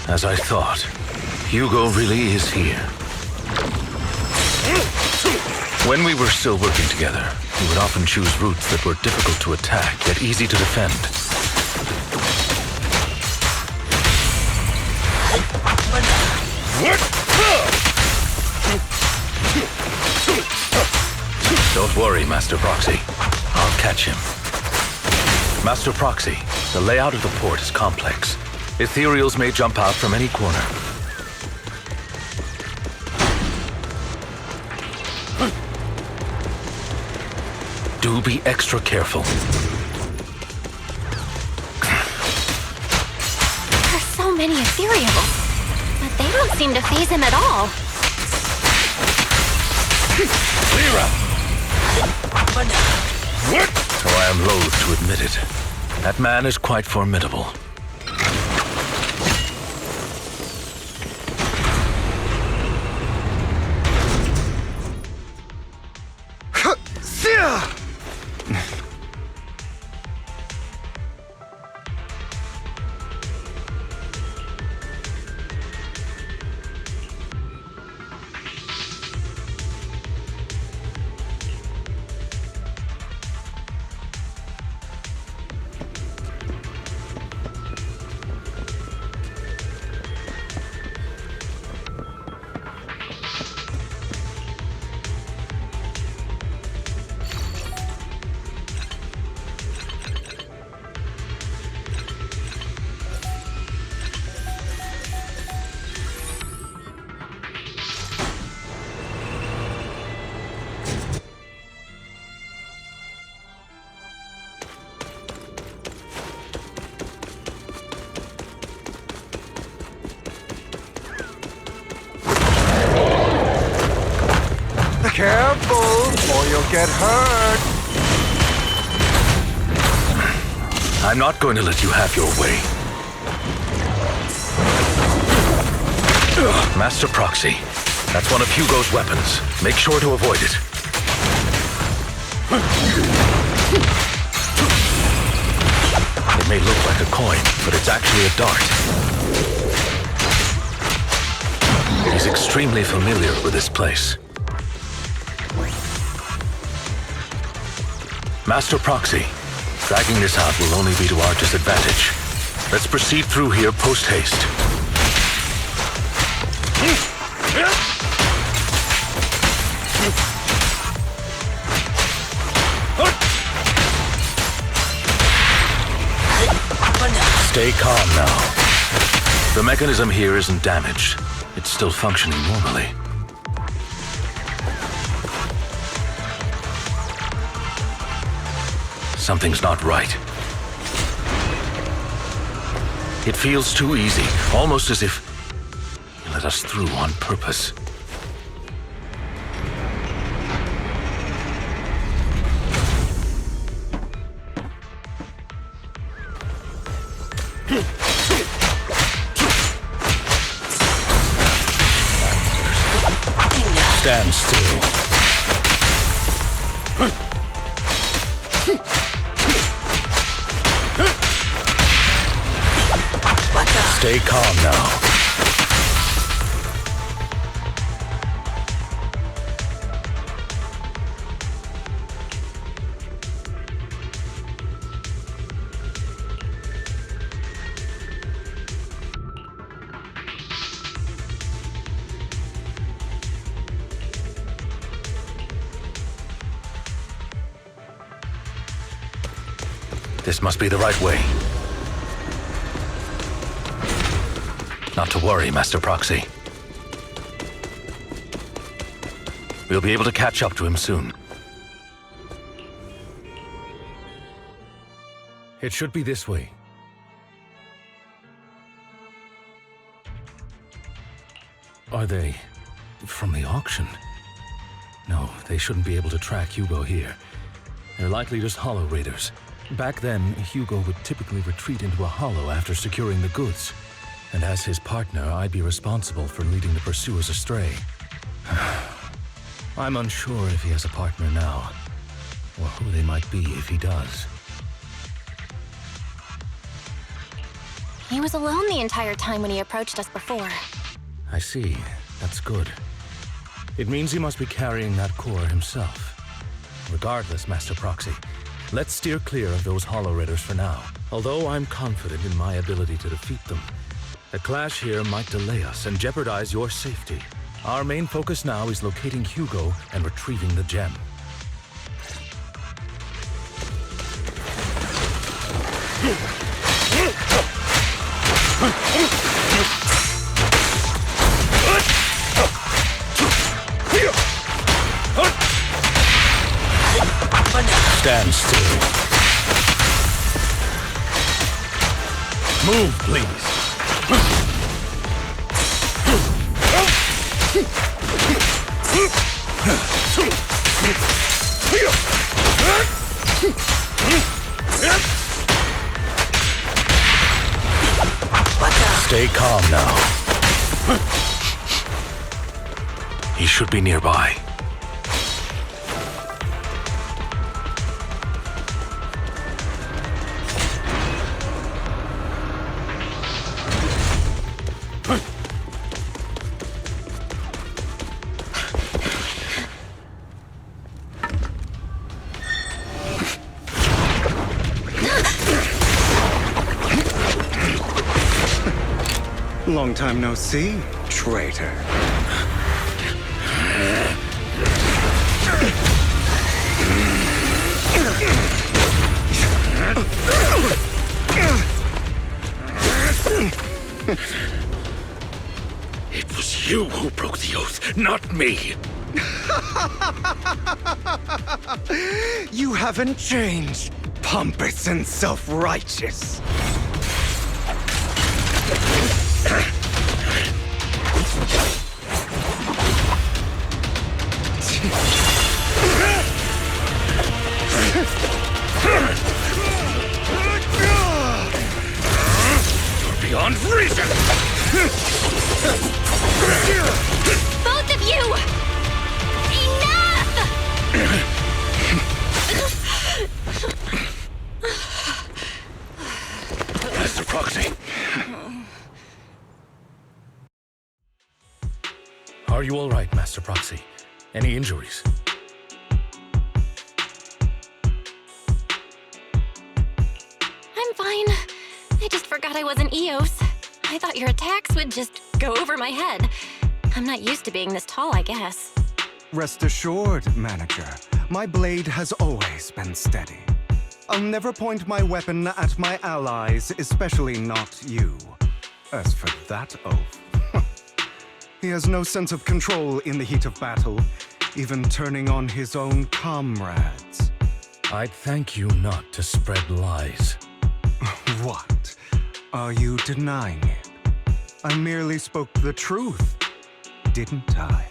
As I thought, Hugo really is here. When we were still working together, he would often choose routes that were difficult to attack, yet easy to defend. Don't worry, Master Proxy. I'll catch him. Master Proxy, the layout of the port is complex. Ethereals may jump out from any corner. Do be extra careful. There are so many ethereals, but they don't seem to faze him at all. Lyra! So I am loath to admit it. That man is quite formidable. Careful, or you'll get hurt. I'm not going to let you have your way. Master Proxy, that's one of Hugo's weapons. Make sure to avoid it. It may look like a coin, but it's actually a dart. He's extremely familiar with this place. Master Proxy, dragging this out will only be to our disadvantage. Let's proceed through here post-haste. Stay calm now. The mechanism here isn't damaged. It's still functioning normally. Something's not right. It feels too easy, almost as if he let us through on purpose. Stand still. Stay calm now. This must be the right way. Not to worry, Master Proxy. We'll be able to catch up to him soon. It should be this way. Are they from the auction? No, they shouldn't be able to track Hugo here. They're likely just hollow raiders. Back then, Hugo would typically retreat into a hollow after securing the goods. And as his partner, I'd be responsible for leading the pursuers astray. I'm unsure if he has a partner now, or who they might be if he does. He was alone the entire time when he approached us before. I see. That's good. It means he must be carrying that core himself. Regardless, Master Proxy, let's steer clear of those Hollow Raiders for now. Although I'm confident in my ability to defeat them, a clash here might delay us and jeopardize your safety. Our main focus now is locating Hugo and retrieving the gem. Stand still. Move, please. Stay calm now. He should be nearby. Long time no see, traitor. It was you who broke the oath, not me. You haven't changed, pompous and self-righteous. You're beyond reason! Both of you! Enough! Master Proxy. Are you all right, Master Proxy? Any injuries? I'm fine. I just forgot I wasn't Eos. I thought your attacks would just go over my head. I'm not used to being this tall, I guess. Rest assured, Manager, my blade has always been steady. I'll never point my weapon at my allies, especially not you. As for that oath, he has no sense of control in the heat of battle, even turning on his own comrades. I'd thank you not to spread lies. What? Are you denying it? I merely spoke the truth, didn't I?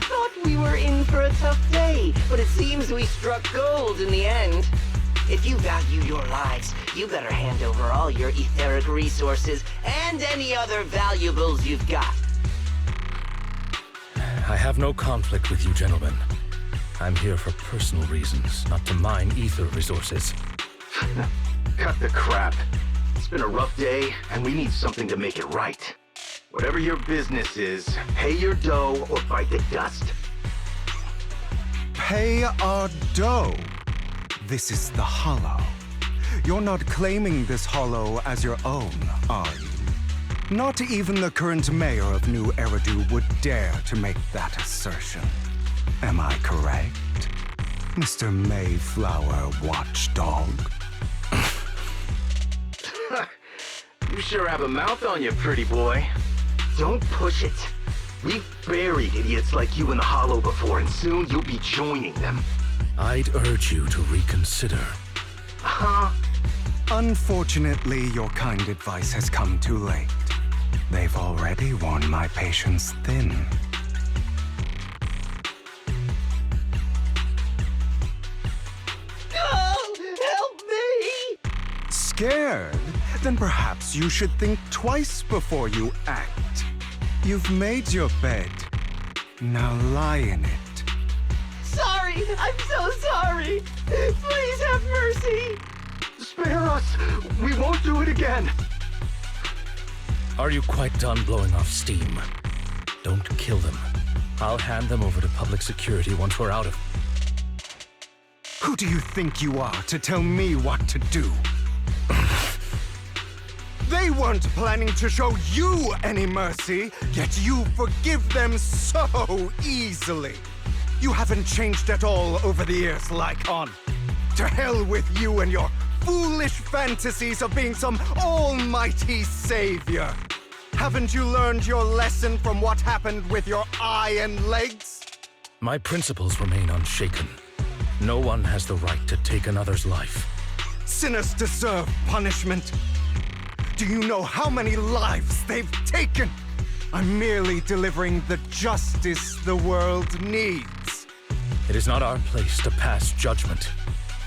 Thought we were in for a tough day, but it seems we struck gold in the end. If you value your lives, you better hand over all your etheric resources and any other valuables you've got. I have no conflict with you, gentlemen. I'm here for personal reasons, not to mine ether resources. Cut the crap. It's been a rough day, and we need something to make it right. Whatever your business is, pay your dough or bite the dust. Pay our dough. This is the Hollow. You're not claiming this Hollow as your own, are you? Not even the current mayor of New Eridu would dare to make that assertion. Am I correct, Mr. Mayflower Watchdog? You sure have a mouth on you, pretty boy. Don't push it. We've buried idiots like you in the Hollow before, and soon you'll be joining them. I'd urge you to reconsider. Huh? Unfortunately, your kind advice has come too late. They've already worn my patience thin. Oh, help me! Scared? then perhaps you should think twice before you act. You've made your bed. Now lie in it. Sorry! I'm so sorry! Please have mercy! Spare us! We won't do it again! Are you quite done blowing off steam? Don't kill them. I'll hand them over to public security once we're out of... Who do you think you are to tell me what to do? They weren't planning to show you any mercy, yet you forgive them so easily. You haven't changed at all over the years, Lycaon. To hell with you and your foolish fantasies of being some almighty savior. Haven't you learned your lesson from what happened with your eye and legs? My principles remain unshaken. No one has the right to take another's life. Sinners deserve punishment. Do you know how many lives they've taken? I'm merely delivering the justice the world needs. It is not our place to pass judgment.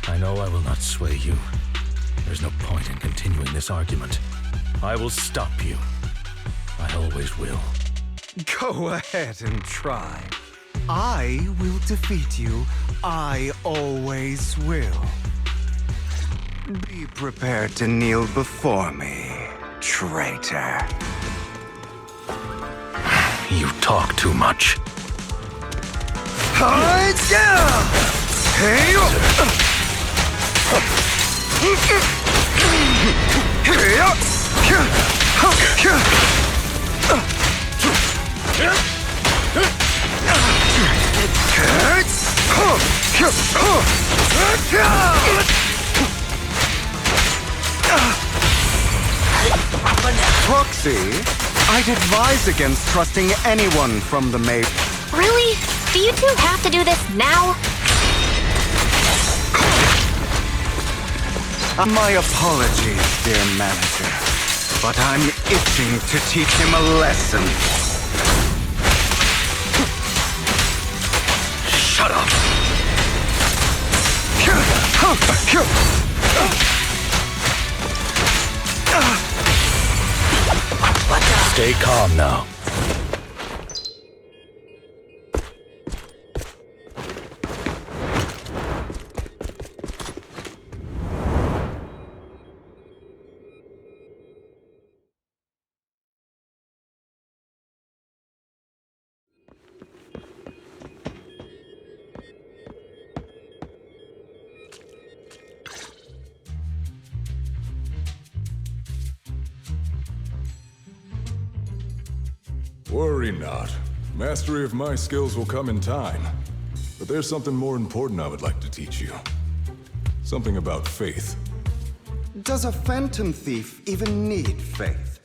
I know I will not sway you. There's no point in continuing this argument. I will stop you. I always will. Go ahead and try. I will defeat you. I always will. Be prepared to kneel before me, traitor. You talk too much. Proxy, I'd advise against trusting anyone from the maid. Really? Do you two have to do this now? My apologies, dear manager, but I'm itching to teach him a lesson. Shut up! Stay calm now. Worry not. Mastery of my skills will come in time. But there's something more important I would like to teach you. Something about faith. Does a phantom thief even need faith?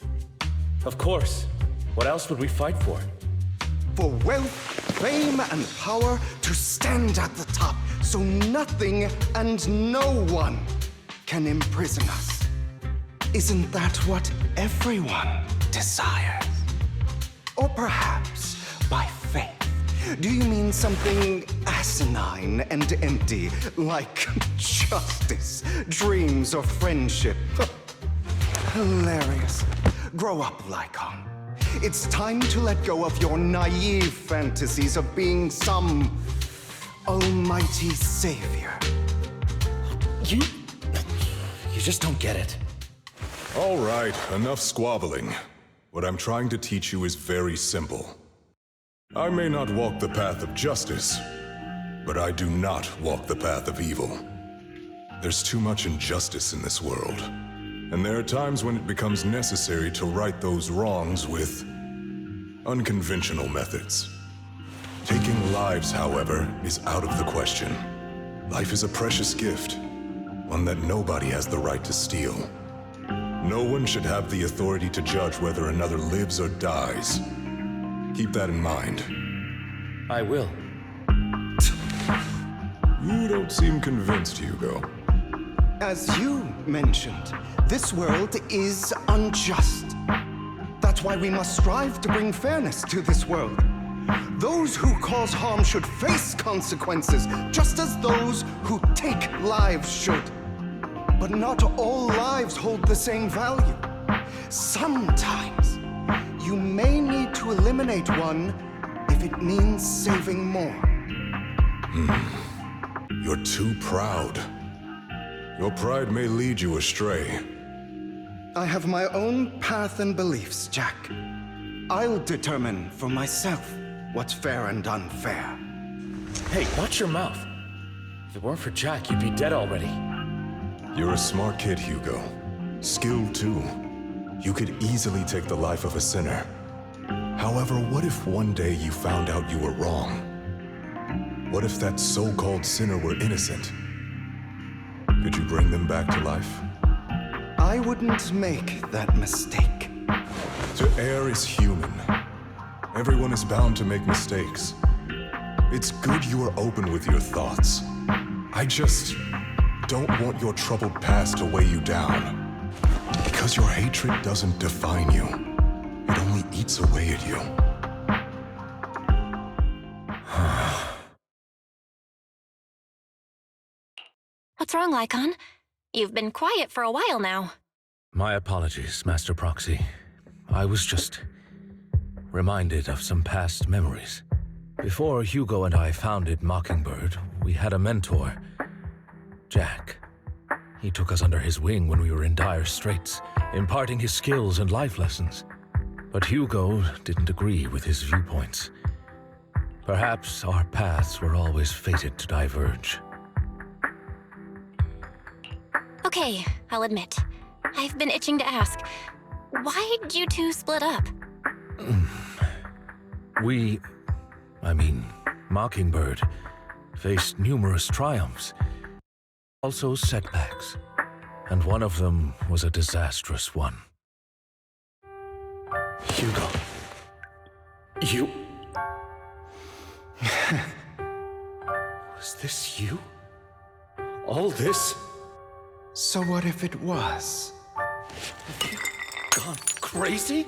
Of course. What else would we fight for? For wealth, fame, and power to stand at the top, so nothing and no one can imprison us. Isn't that what everyone desires? Or perhaps by faith, do you mean something asinine and empty, like justice, dreams, or friendship? Hilarious. Grow up, Lycaon. It's time to let go of your naive fantasies of being some almighty savior. You just don't get it. All right, enough squabbling. What I'm trying to teach you is very simple. I may not walk the path of justice, but I do not walk the path of evil. There's too much injustice in this world, and there are times when it becomes necessary to right those wrongs with unconventional methods. Taking lives, however, is out of the question. Life is a precious gift, one that nobody has the right to steal. No one should have the authority to judge whether another lives or dies. Keep that in mind. I will. You don't seem convinced, Hugo. As you mentioned, this world is unjust. That's why we must strive to bring fairness to this world. Those who cause harm should face consequences, just as those who take lives should. But not all lives hold the same value. Sometimes, you may need to eliminate one if it means saving more. You're too proud. Your pride may lead you astray. I have my own path and beliefs, Jack. I'll determine for myself what's fair and unfair. Hey, watch your mouth. If it weren't for Jack, you'd be dead already. You're a smart kid, Hugo. Skilled too. You could easily take the life of a sinner. However, what if one day you found out you were wrong? What if that so-called sinner were innocent? Could you bring them back to life? I wouldn't make that mistake. To err is human. Everyone is bound to make mistakes. It's good you are open with your thoughts. I just don't want your troubled past to weigh you down. Because your hatred doesn't define you. It only eats away at you. What's wrong, Lycaon? You've been quiet for a while now. My apologies, Master Proxy. I was just reminded of some past memories. Before Hugo and I founded Mockingbird, we had a mentor, Jack. He took us under his wing when we were in dire straits, imparting his skills and life lessons. But Hugo didn't agree with his viewpoints. Perhaps our paths were always fated to diverge. Okay, I'll admit. I've been itching to ask, why'd you two split up? Mockingbird, faced numerous triumphs, also setbacks, and one of them was a disastrous one. Hugo, you... Was this you? All this? So what if it was? Gone crazy?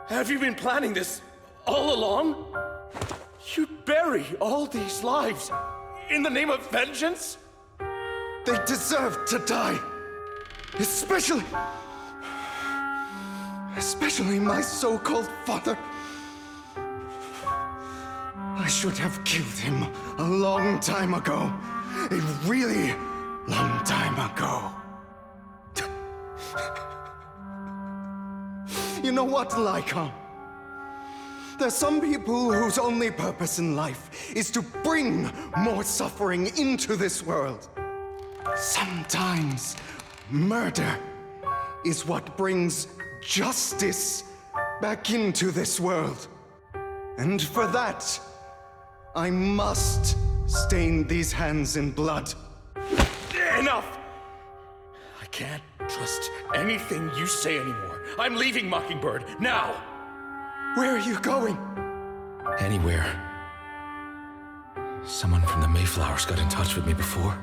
Have you been planning this all along? You'd bury all these lives in the name of vengeance? They deserve to die. Especially my so-called father. I should have killed him a long time ago. A really long time ago. You know what, Lycaon? There's some people whose only purpose in life is to bring more suffering into this world. Sometimes murder is what brings justice back into this world. And for that, I must stain these hands in blood. Enough! I can't trust anything you say anymore. I'm leaving Mockingbird, now! Where are you going? Anywhere. Someone from the Mayflowers got in touch with me before.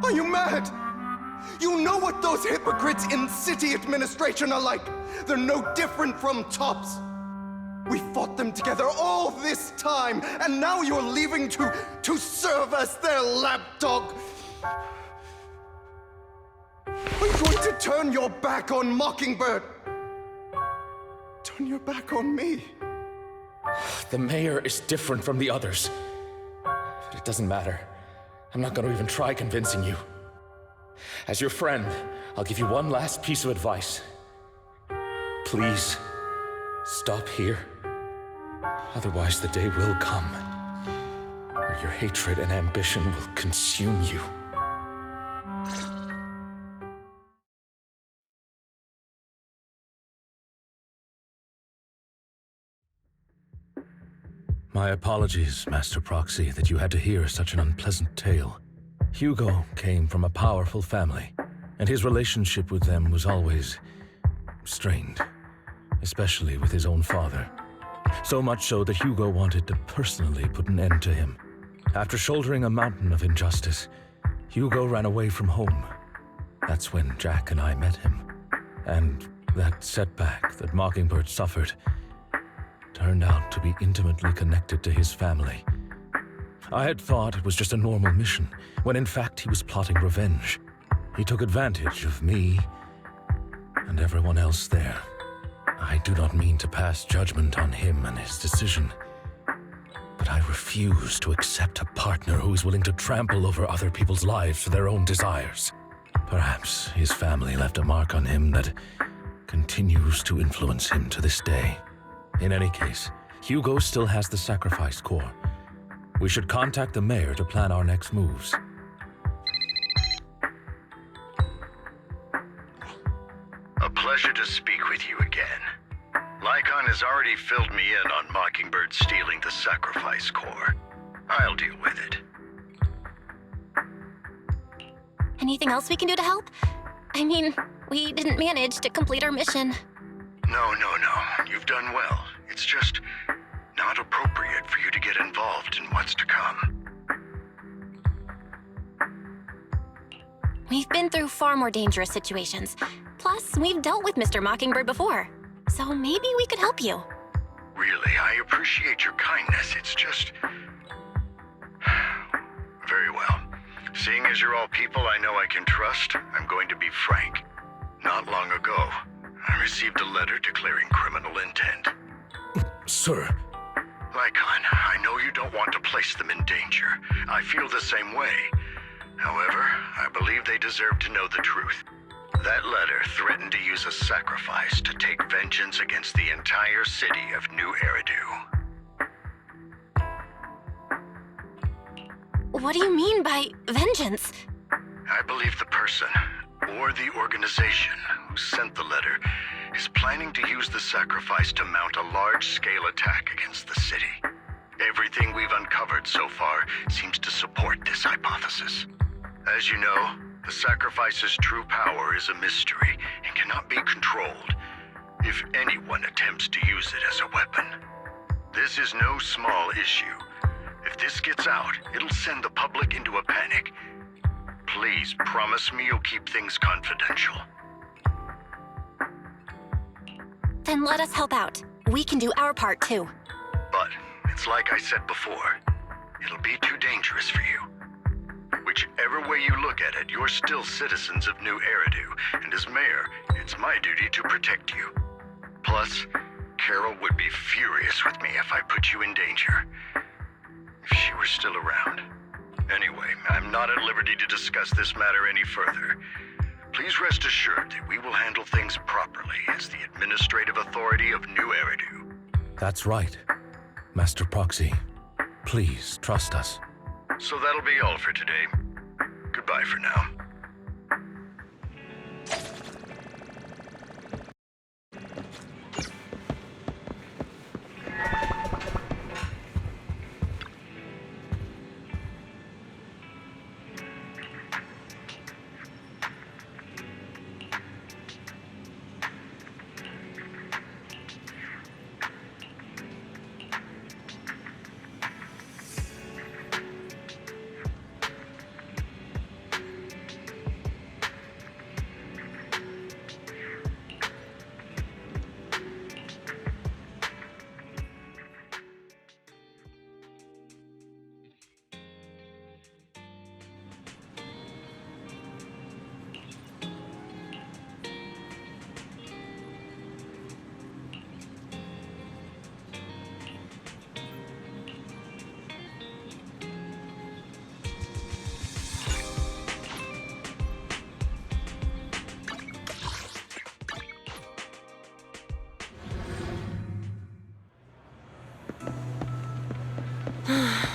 Are you mad? You know what those hypocrites in city administration are like. They're no different from tops. We fought them together all this time, and now you're leaving to serve as their lapdog. Are you going to turn your back on Mockingbird? Turn your back on me? The mayor is different from the others. But it doesn't matter. I'm not going to even try convincing you. As your friend, I'll give you one last piece of advice. Please, stop here. Otherwise, the day will come where your hatred and ambition will consume you. My apologies, Master Proxy, that you had to hear such an unpleasant tale. Hugo came from a powerful family, and his relationship with them was always strained, especially with his own father. So much so that Hugo wanted to personally put an end to him. After shouldering a mountain of injustice, Hugo ran away from home. That's when Jack and I met him. And that setback that Mockingbird suffered turned out to be intimately connected to his family. I had thought it was just a normal mission, when in fact he was plotting revenge. He took advantage of me and everyone else there. I do not mean to pass judgment on him and his decision, but I refuse to accept a partner who is willing to trample over other people's lives for their own desires. Perhaps his family left a mark on him that continues to influence him to this day. In any case, Hugo still has the sacrifice core. We should contact the mayor to plan our next moves. A pleasure to speak with you again. Lycaon has already filled me in on Mockingbird stealing the sacrifice core. I'll deal with it. Anything else we can do to help? I mean, we didn't manage to complete our mission. No. You've done well. It's just not appropriate for you to get involved in what's to come. We've been through far more dangerous situations. Plus, we've dealt with Mr. Mockingbird before. So maybe we could help you. Really, I appreciate your kindness. It's just... Very well. Seeing as you're all people I know I can trust, I'm going to be frank. Not long ago, I received a letter declaring criminal intent. Sir. Lycaon, I know you don't want to place them in danger. I feel the same way. However, I believe they deserve to know the truth. That letter threatened to use a sacrifice to take vengeance against the entire city of New Eridu. What do you mean by vengeance? I believe the person, or the organization, who sent the letter is planning to use the sacrifice to mount a large-scale attack against the city. Everything we've uncovered so far seems to support this hypothesis. As you know, the sacrifice's true power is a mystery and cannot be controlled if anyone attempts to use it as a weapon. This is no small issue. If this gets out, it'll send the public into a panic. Please promise me you'll keep things confidential. Then let us help out. We can do our part too. But it's like I said before, it'll be too dangerous for you. Whichever way you look at it, you're still citizens of New Eridu, and as mayor, it's my duty to protect you. Plus, Carol would be furious with me if I put you in danger. If she were still around. Anyway, I'm not at liberty to discuss this matter any further. Please rest assured that we will handle things properly as the administrative authority of New Eridu. That's right. Master Proxy, please trust us. So that'll be all for today. Goodbye for now.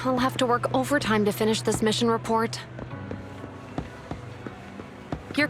I'll have to work overtime to finish this mission report. You're...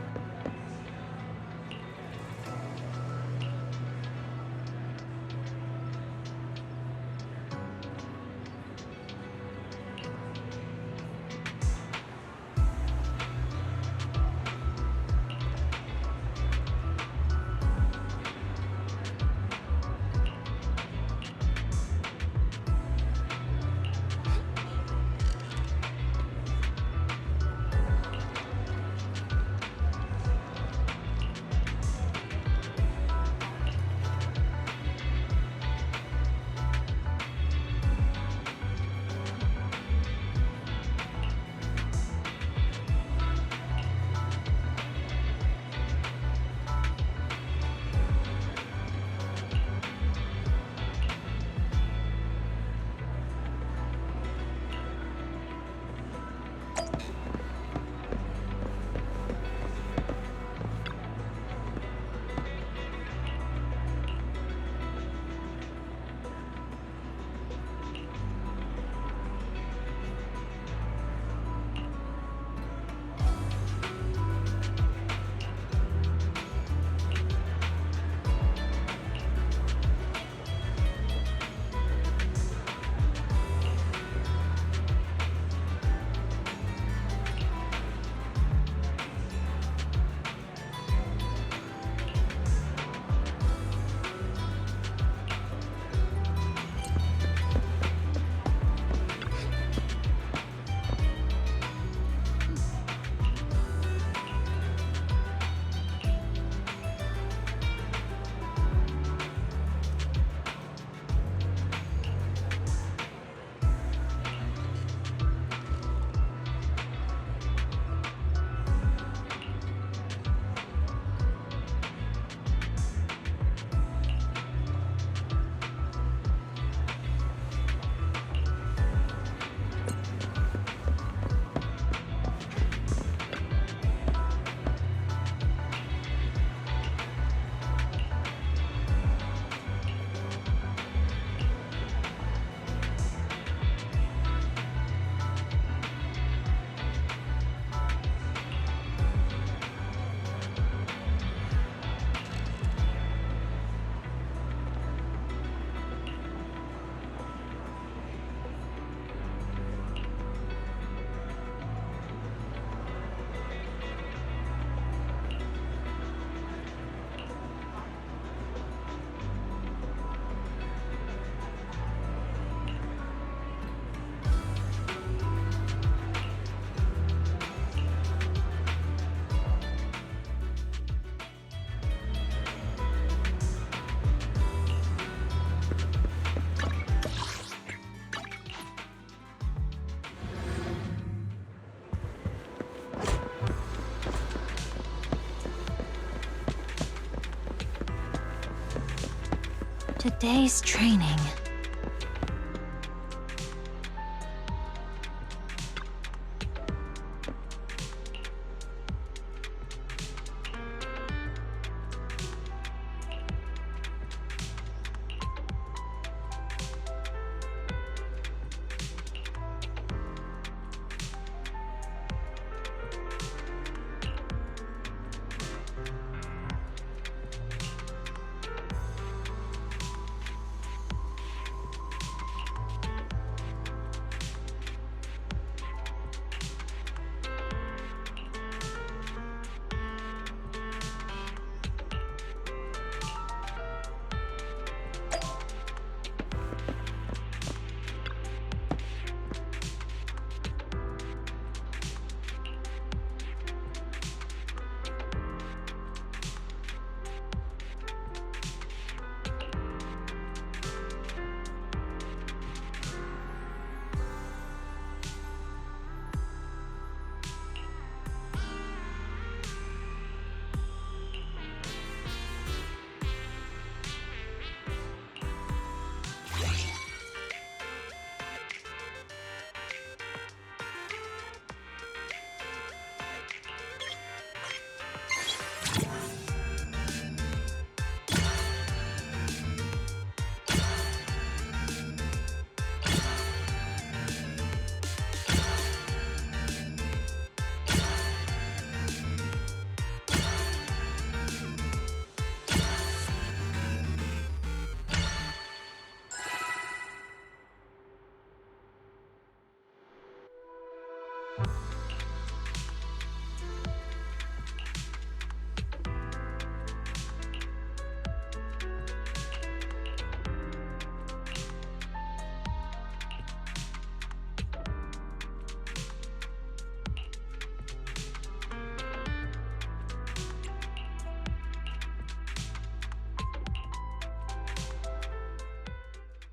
a day's training.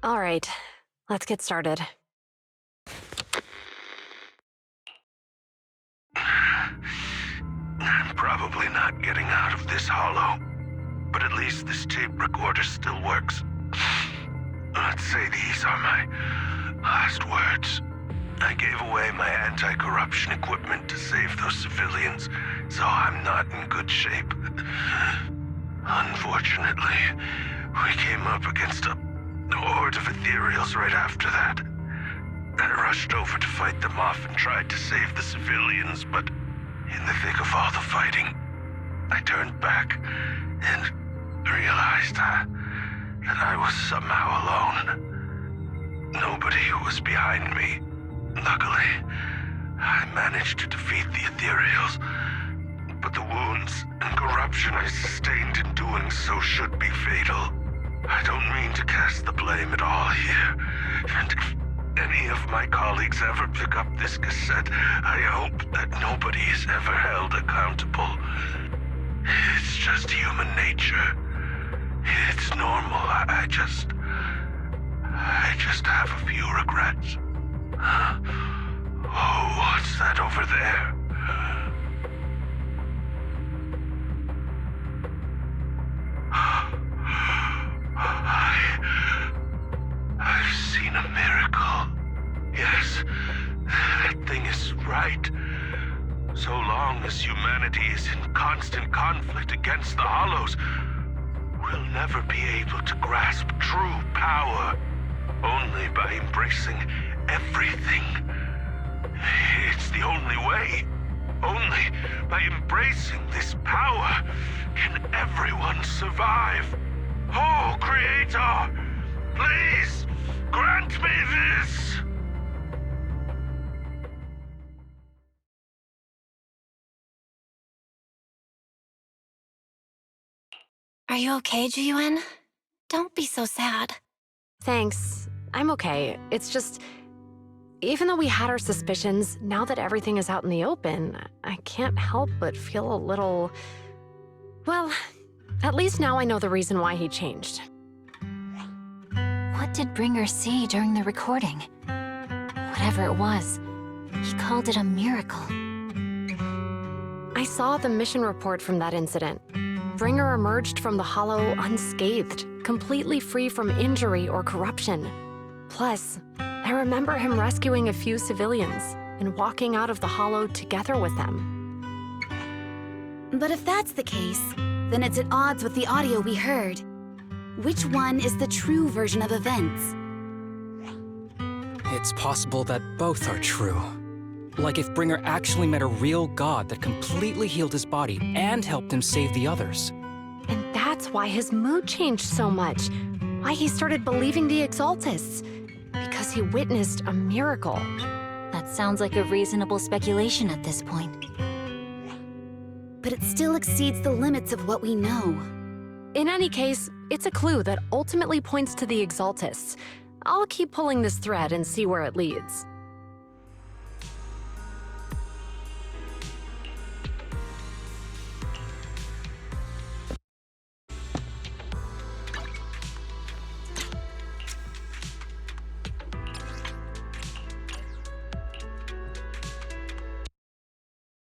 All right, let's get started. I'm probably not getting out of this hollow, but at least this tape recorder still works. Let's say these are my last words. I gave away my anti-corruption equipment to save those civilians, so I'm not in good shape. Unfortunately, we came up against a horde of ethereals right after that. I rushed over to fight them off and tried to save the civilians, but in the thick of all the fighting, I turned back and realized that I was somehow alone. Nobody was behind me. Luckily, I managed to defeat the ethereals, but the wounds and corruption I sustained in doing so should be fatal. I don't mean to cast the blame at all here, and if any of my colleagues ever pick up this cassette, I hope that nobody is ever held accountable. It's just human nature. It's normal. I just have a few regrets. Oh, what's that over there? I've seen a miracle. Yes, that thing is right. So long as humanity is in constant conflict against the Hollows, we'll never be able to grasp true power. Only by embracing everything. It's the only way. Only by embracing this power can everyone survive. Oh, Creator, please grant me this! Are you okay, Jiyuan? Don't be so sad. Thanks. I'm okay. It's just, even though we had our suspicions, now that everything is out in the open, I can't help but feel a little... Well, at least now I know the reason why he changed. What did Bringer see during the recording? Whatever it was, he called it a miracle. I saw the mission report from that incident. Bringer emerged from the Hollow unscathed, completely free from injury or corruption. Plus, I remember him rescuing a few civilians and walking out of the Hollow together with them. But if that's the case, then it's at odds with the audio we heard. Which one is the true version of events? It's possible that both are true. Like if Bringer actually met a real god that completely healed his body and helped him save the others. And that's why his mood changed so much. Why he started believing the Exaltists. Because he witnessed a miracle. That sounds like a reasonable speculation at this point. But it still exceeds the limits of what we know. In any case, it's a clue that ultimately points to the Exaltists. I'll keep pulling this thread and see where it leads.